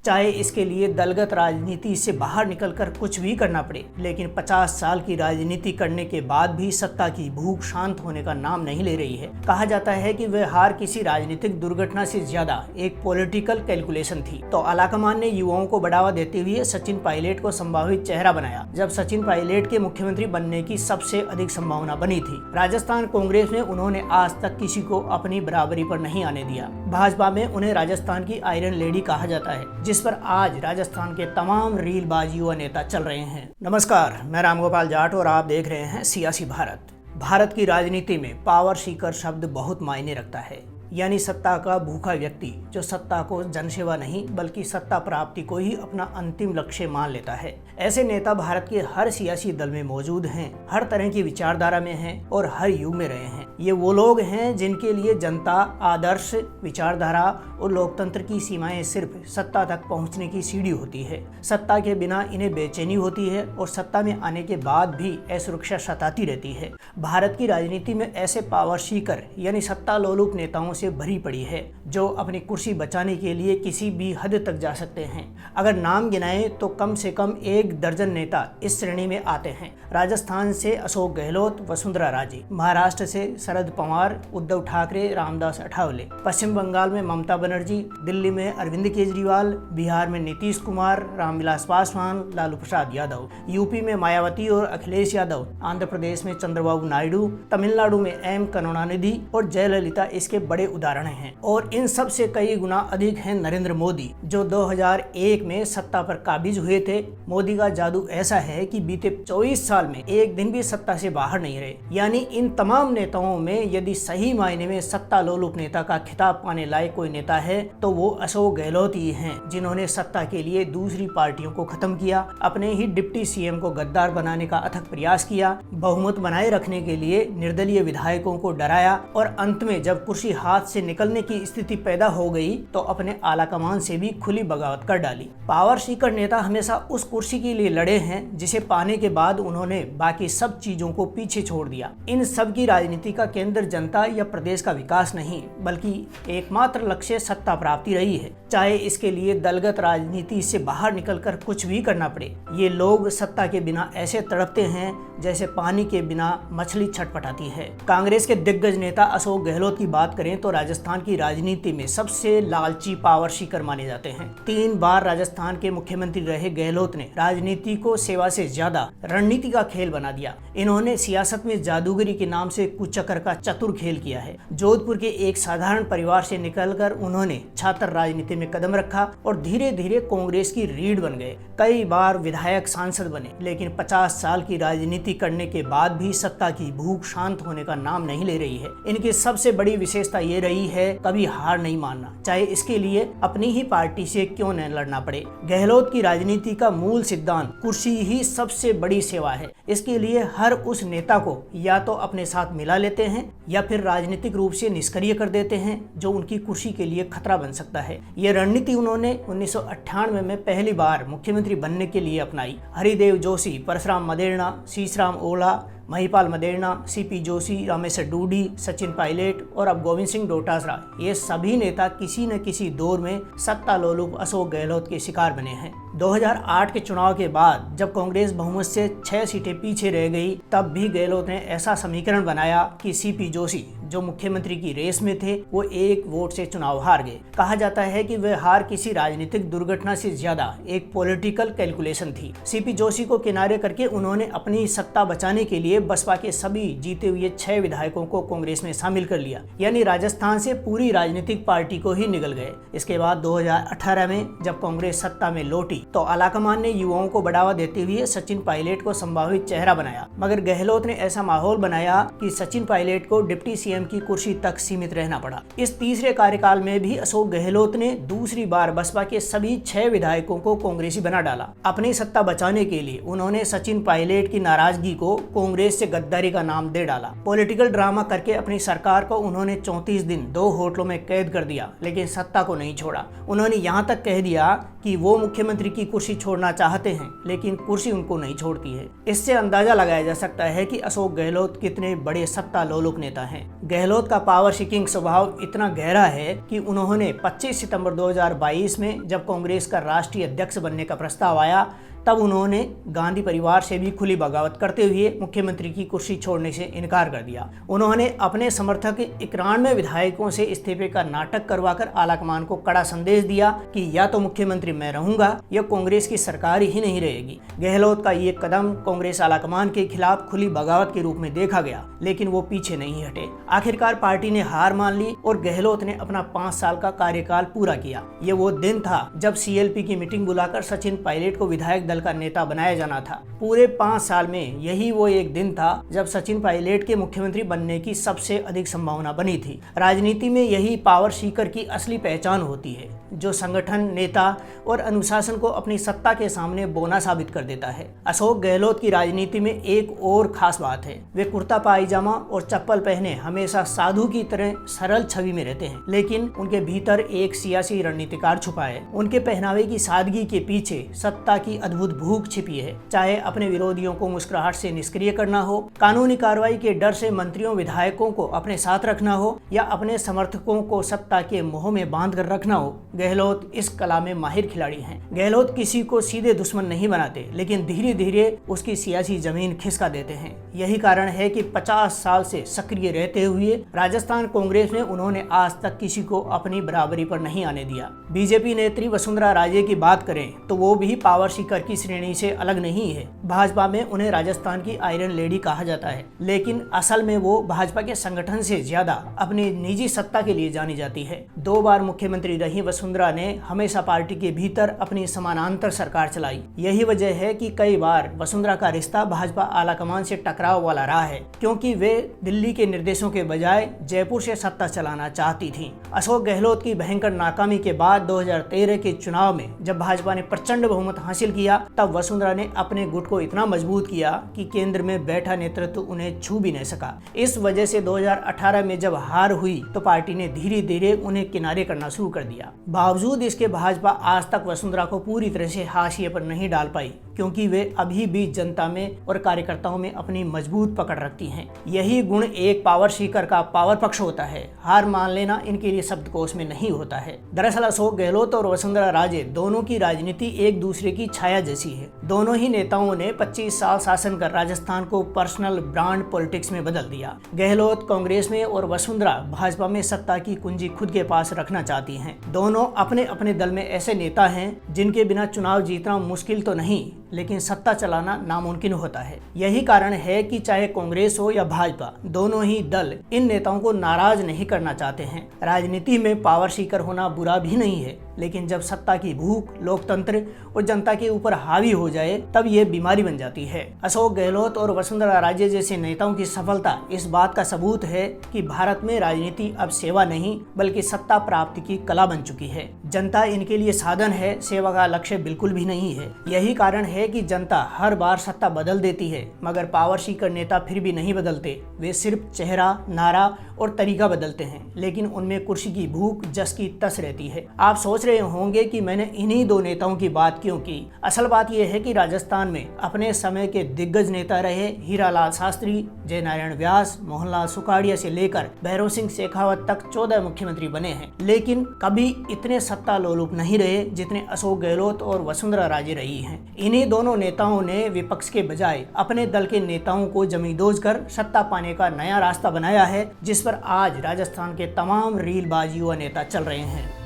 चाहे इसके लिए दलगत राजनीति से बाहर निकलकर कुछ भी करना पड़े। लेकिन 50 साल की राजनीति करने के बाद भी सत्ता की भूख शांत होने का नाम नहीं ले रही है। कहा जाता है कि वह हार किसी राजनीतिक दुर्घटना से ज्यादा एक पॉलिटिकल कैलकुलेशन थी। तो आलाकमान ने युवाओं को बढ़ावा देते हुए सचिन पायलट को संभावित चेहरा बनाया, जब सचिन पायलट के मुख्यमंत्री बनने की सबसे अधिक संभावना बनी थी। राजस्थान कांग्रेस में उन्होंने आज तक किसी को अपनी बराबरी पर नहीं आने दिया। भाजपा में उन्हें राजस्थान की आयरन लेडी कहा जाता है, जिस पर आज राजस्थान के तमाम रीलबाज युवा नेता चल रहे हैं। नमस्कार, मैं रामगोपाल जाट और आप देख रहे हैं सियासी भारत। भारत की राजनीति में पावर सीकर शब्द बहुत मायने रखता है, यानी सत्ता का भूखा व्यक्ति जो सत्ता को जनसेवा नहीं बल्कि सत्ता प्राप्ति को ही अपना अंतिम लक्ष्य मान लेता है। ऐसे नेता भारत के हर सियासी दल में मौजूद हैं, हर तरह की विचारधारा में हैं और हर युग में रहे हैं। ये वो लोग हैं जिनके लिए जनता, आदर्श, विचारधारा और लोकतंत्र की सीमाएं सिर्फ सत्ता तक पहुंचने की सीढ़ी होती है। सत्ता के बिना इन्हें बेचैनी होती है और सत्ता में आने के बाद भी असुरक्षा सताती रहती है। भारत की राजनीति में ऐसे पावर सीकर यानी सत्ता लोलुप नेताओं से भरी पड़ी है, जो अपनी कुर्सी बचाने के लिए किसी भी हद तक जा सकते हैं। अगर नाम गिनाएं तो कम से कम 1 दर्जन नेता इस श्रेणी में आते हैं। राजस्थान से अशोक गहलोत, वसुंधरा राजे, महाराष्ट्र से शरद पवार, उद्धव ठाकरे, रामदास अठावले, पश्चिम बंगाल में ममता बनर्जी, दिल्ली में अरविंद केजरीवाल, बिहार में नीतीश कुमार, रामविलास पासवान, लालू प्रसाद यादव, यूपी में मायावती और अखिलेश यादव, आंध्र प्रदेश में चंद्रबाबू नायडू, तमिलनाडु में एम करुणानिधि और जयललिता इसके बड़े उदाहरण हैं। और इन सब से कई गुना अधिक हैं नरेंद्र मोदी, जो 2001 में सत्ता पर काबिज हुए थे। मोदी का जादू ऐसा है कि बीते 24 साल में एक दिन भी सत्ता से बाहर नहीं रहे। यानी इन तमाम नेताओं में यदि सही मायने में सत्ता लोलुप नेता का खिताब पाने लायक कोई नेता है तो वो अशोक गहलोत ही हैं, जिन्होंने सत्ता के लिए दूसरी पार्टियों को खत्म किया, अपने ही डिप्टी सीएम को गद्दार बनाने का अथक प्रयास किया, बहुमत बनाए रखने के लिए निर्दलीय विधायकों को डराया और अंत में जब कुर्सी हाथ से निकलने की स्थिति पैदा हो गई तो अपने आलाकमान से भी खुली बगावत कर डाली। पावर सीकर नेता हमेशा उस कुर्सी के लिए लड़े हैं जिसे पाने के बाद उन्होंने बाकी सब चीजों को पीछे छोड़ दिया। इन सब की राजनीति का केंद्र जनता या प्रदेश का विकास नहीं बल्कि एकमात्र लक्ष्य सत्ता प्राप्ति रही है, चाहे इसके लिए दलगत राजनीति से बाहर निकलकर कुछ भी करना पड़े। ये लोग सत्ता के बिना ऐसे तड़पते हैं जैसे पानी के बिना मछली छटपटाती है। कांग्रेस के दिग्गज नेता अशोक गहलोत की बात करें तो राजस्थान की राजनीति में सबसे लालची पावर सीकर माने जाते हैं। 3 बार राजस्थान के मुख्यमंत्री रहे गहलोत ने राजनीति को सेवा से ज्यादा रणनीति का खेल बना दिया। इन्होंने सियासत में जादूगरी के नाम से कुचक्कर का चतुर खेल किया है। जोधपुर के एक साधारण परिवार से निकलकर उन्होंने छात्र राजनीति में कदम रखा और धीरे धीरे कांग्रेस की रीढ़ बन गए। कई बार विधायक, सांसद बने, लेकिन 50 साल की राजनीति करने के बाद भी सत्ता की भूख शांत होने का नाम नहीं ले रही है। इनकी सबसे बड़ी विशेषता ये रही है कभी हार नहीं मानना, चाहे इसके लिए अपनी ही पार्टी से क्यों न लड़ना पड़े। गहलोत की राजनीति का मूल सिद्धांत कुर्सी ही सबसे बड़ी सेवा है। इसके लिए हर उस नेता को या तो अपने साथ मिला लेते हैं या फिर राजनीतिक रूप से निष्क्रिय कर देते हैं जो उनकी कुर्सी के लिए खतरा बन सकता है। ये रणनीति उन्होंने 1998 में पहली बार मुख्यमंत्री बनने के लिए अपनाई। हरिदेव जोशी, परशुराम मदेरणा, शीशराम ओला, महिपाल मदेरणा, सीपी जोशी, रामेश्वर डूडी, सचिन पायलट और अब गोविंद सिंह डोटासरा, ये सभी नेता किसी न किसी दौर में सत्ता लोलुप अशोक गहलोत के शिकार बने हैं। 2008 के चुनाव के बाद जब कांग्रेस बहुमत से 6 सीटें पीछे रह गई, तब भी गहलोत ने ऐसा समीकरण बनाया कि सीपी जोशी, जो मुख्यमंत्री की रेस में थे, वो 1 वोट से चुनाव हार गए। कहा जाता है कि वह हार किसी राजनीतिक दुर्घटना से ज्यादा एक पॉलिटिकल कैलकुलेशन थी। सीपी जोशी को किनारे करके उन्होंने अपनी सत्ता बचाने के लिए बसपा के सभी जीते हुए 6 विधायकों को कांग्रेस में शामिल कर लिया, यानी राजस्थान से पूरी राजनीतिक पार्टी को ही निगल गए। इसके बाद 2018 में जब कांग्रेस सत्ता में लौटी तो आलाकमान ने युवाओं को बढ़ावा देते हुए सचिन पायलट को संभावित चेहरा बनाया, मगर गहलोत ने ऐसा माहौल बनाया कि सचिन पायलट को डिप्टी सीएम की कुर्सी तक सीमित रहना पड़ा। इस तीसरे कार्यकाल में भी अशोक गहलोत ने दूसरी बार बसपा के सभी 6 विधायकों को कांग्रेसी बना डाला। अपनी सत्ता बचाने के लिए उन्होंने सचिन पायलट की नाराजगी को कांग्रेस कांग्रेस से गद्दारी का नाम दे डाला। पॉलिटिकल ड्रामा करके अपनी सरकार को उन्होंने 34 दिन 2 होटलों में कैद कर दिया, लेकिन सत्ता को नहीं छोड़ा। उन्होंने यहाँ तक कह दिया कि वो मुख्यमंत्री की कुर्सी छोड़ना चाहते हैं, लेकिन कुर्सी उनको नहीं छोड़ती है। इससे अंदाजा लगाया जा सकता है कि अशोक गहलोत कितने बड़े सत्ता लोलुप नेता हैं। गहलोत का पावर सीकिंग स्वभाव इतना गहरा है कि उन्होंने 25 सितंबर 2022 में जब कांग्रेस का राष्ट्रीय अध्यक्ष बनने का प्रस्ताव आया, तब उन्होंने गांधी परिवार से भी खुली बगावत करते हुए मुख्यमंत्री की कुर्सी छोड़ने से इनकार कर दिया। उन्होंने अपने समर्थक 91 विधायकों से इस्तीफे का नाटक करवाकर आलाकमान को कड़ा संदेश दिया कि या तो मुख्यमंत्री मैं रहूंगा या कांग्रेस की सरकार ही नहीं रहेगी। गहलोत का ये कदम कांग्रेस आलाकमान के खिलाफ खुली बगावत के रूप में देखा गया, लेकिन वो पीछे नहीं हटे। आखिरकार पार्टी ने हार मान ली और गहलोत ने अपना 5 साल का कार्यकाल पूरा किया। ये वो दिन था जब CLP की मीटिंग बुलाकर सचिन पायलट को विधायक दल का नेता बनाया जाना था। पूरे 5 साल में यही वो एक दिन था जब सचिन पायलट के मुख्यमंत्री बनने की सबसे अधिक संभावना बनी थी। राजनीति में यही पावर सीकर की असली पहचान होती है, जो संगठन, नेता और अनुशासन को अपनी सत्ता के सामने बोना साबित कर देता है। अशोक गहलोत की राजनीति में एक और खास बात है, वे कुर्ता पायजामा और चप्पल पहने हमेशा साधु की तरह सरल छवि में रहते हैं, लेकिन उनके भीतर एक सियासी रणनीतिकार छुपा है। उनके पहनावे की सादगी के पीछे सत्ता की अद्भुत भूख छिपी है। चाहे अपने विरोधियों को मुस्कुराहट से निष्क्रिय करना हो, कानूनी कार्रवाई के डर से मंत्रियों विधायकों को अपने साथ रखना हो, या अपने समर्थकों को सत्ता के मोह में बांध कर रखना हो, गहलोत इस कला में माहिर खिलाड़ी हैं। गहलोत किसी को सीधे दुश्मन नहीं बनाते, लेकिन धीरे धीरे उसकी सियासी जमीन खिसका देते हैं। यही कारण है कि 50 साल से सक्रिय रहते हुए राजस्थान कांग्रेस में उन्होंने आज तक किसी को अपनी बराबरी पर नहीं आने दिया। बीजेपी नेत्री वसुंधरा राजे की बात करें तो वो भी पावर सीकर की श्रेणी से अलग नहीं है। भाजपा में उन्हें राजस्थान की आयरन लेडी कहा जाता है, लेकिन असल में वो भाजपा के संगठन से ज्यादा अपनी निजी सत्ता के लिए जानी जाती है। 2 बार मुख्यमंत्री रही वसुंधरा ने हमेशा पार्टी के भीतर अपनी समानांतर सरकार चलाई। यही वजह है कि कई बार वसुंधरा का रिश्ता भाजपा आलाकमान से टकराव वाला रहा है, क्योंकि वे दिल्ली के निर्देशों के बजाय जयपुर से सत्ता चलाना चाहती थी। अशोक गहलोत की भयंकर नाकामी के बाद 2013 के चुनाव में जब भाजपा ने प्रचंड बहुमत हासिल किया, तब वसुंधरा ने अपने गुट को इतना मजबूत किया कि केंद्र में बैठा नेतृत्व उन्हें छू भी नहीं सका। इस वजह से 2018 में जब हार हुई तो पार्टी ने धीरे धीरे उन्हें किनारे करना शुरू कर दिया। बावजूद इसके भाजपा आज तक वसुंधरा को पूरी तरह से हाशिए पर नहीं डाल पाई, क्योंकि वे अभी भी जनता में और कार्यकर्ताओं में अपनी मजबूत पकड़ रखती हैं। यही गुण एक पावर सीकर का पावर पक्ष होता है। हार मान लेना इनके लिए शब्दकोश में नहीं होता है। दरअसल अशोक गहलोत और वसुंधरा राजे दोनों की राजनीति एक दूसरे की छाया जैसी है। दोनों ही नेताओं ने 25 साल शासन कर राजस्थान को पर्सनल ब्रांड पॉलिटिक्स में बदल दिया। गहलोत कांग्रेस में और वसुंधरा भाजपा में सत्ता की कुंजी खुद के पास रखना चाहती हैं। दोनों अपने अपने दल में ऐसे नेता हैं जिनके बिना चुनाव जीतना मुश्किल तो नहीं, लेकिन सत्ता चलाना नामुमकिन होता है। यही कारण है कि चाहे कांग्रेस हो या भाजपा, दोनों ही दल इन नेताओं को नाराज नहीं करना चाहते हैं। राजनीति में पावर सीकर होना बुरा भी नहीं है, लेकिन जब सत्ता की भूख लोकतंत्र और जनता के ऊपर हावी हो जाए तब ये बीमारी बन जाती है। अशोक गहलोत और वसुंधरा राजे जैसे नेताओं की सफलता इस बात का सबूत है कि भारत में राजनीति अब सेवा नहीं बल्कि सत्ता प्राप्ति की कला बन चुकी है। जनता इनके लिए साधन है, सेवा का लक्ष्य बिल्कुल भी नहीं है। यही कारण है कि जनता हर बार सत्ता बदल देती है, मगर पावर सीकर नेता फिर भी नहीं बदलते। वे सिर्फ चेहरा, नारा और तरीका बदलते हैं, लेकिन उनमें कुर्सी की भूख जस की तस रहती है। आप सोच रहे होंगे कि मैंने इन्हीं 2 नेताओं की बात क्यों की। असल बात यह है कि राजस्थान में अपने समय के दिग्गज नेता रहे हीरालाल शास्त्री, जयनारायण व्यास, मोहनलाल सुखाड़िया से लेकर भैरव सिंह शेखावत तक 14 मुख्यमंत्री बने हैं, लेकिन कभी इतने सत्ता लोलुप नहीं रहे जितने अशोक गहलोत और वसुंधरा राजे रही हैं। इन्हीं दोनों नेताओं ने विपक्ष के बजाय अपने दल के नेताओं को जमींदोज कर सत्ता पाने का नया रास्ता बनाया है, जिस पर आज राजस्थान के तमाम रीलबाज युवा नेता चल रहे हैं।